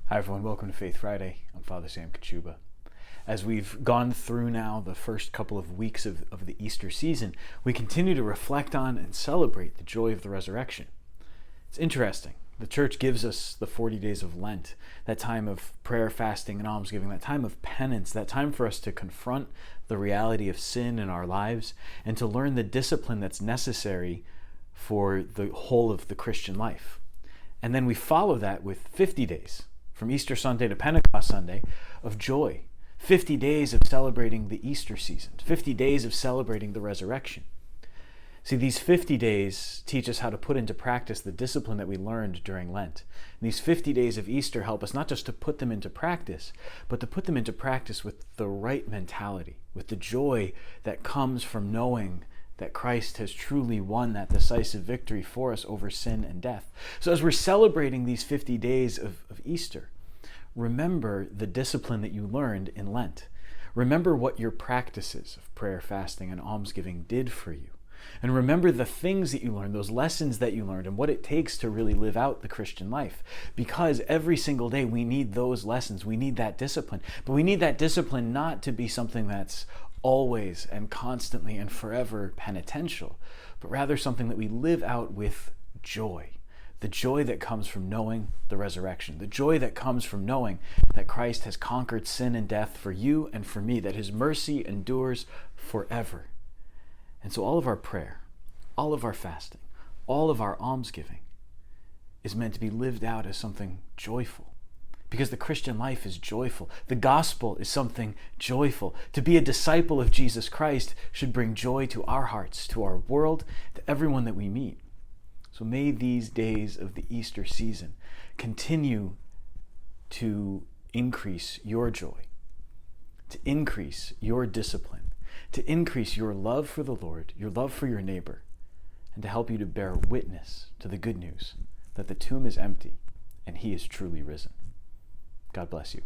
Hi everyone, welcome to Faith Friday. I'm Father Sam Kachuba. As we've gone through now the first couple of weeks of the Easter season, we continue to reflect on and celebrate the joy of the resurrection. It's interesting. The church gives us the 40 days of Lent, that time of prayer, fasting, and almsgiving, that time of penance, that time for us to confront the reality of sin in our lives and to learn the discipline that's necessary for the whole of the Christian life. And then we follow that with 50 days, from Easter Sunday to Pentecost Sunday, of joy. 50 days of celebrating the Easter season, 50 days of celebrating the resurrection. See, these 50 days teach us how to put into practice the discipline that we learned during Lent. And these 50 days of Easter help us not just to put them into practice, but to put them into practice with the right mentality, with the joy that comes from knowing that Christ has truly won that decisive victory for us over sin and death. So as we're celebrating these 50 days of Easter, remember the discipline that you learned in Lent. Remember what your practices of prayer, fasting, and almsgiving did for you. And remember the things that you learned, those lessons that you learned, and what it takes to really live out the Christian life. Because every single day we need those lessons, we need that discipline. But we need that discipline not to be something that's always and constantly and forever penitential, but rather something that we live out with joy. The joy that comes from knowing the resurrection. The joy that comes from knowing that Christ has conquered sin and death for you and for me, that his mercy endures forever. And so all of our prayer, all of our fasting, all of our almsgiving is meant to be lived out as something joyful. Because the Christian life is joyful. The gospel is something joyful. To be a disciple of Jesus Christ should bring joy to our hearts, to our world, to everyone that we meet. So may these days of the Easter season continue to increase your joy, to increase your discipline, to increase your love for the Lord, your love for your neighbor, and to help you to bear witness to the good news that the tomb is empty and he is truly risen. God bless you.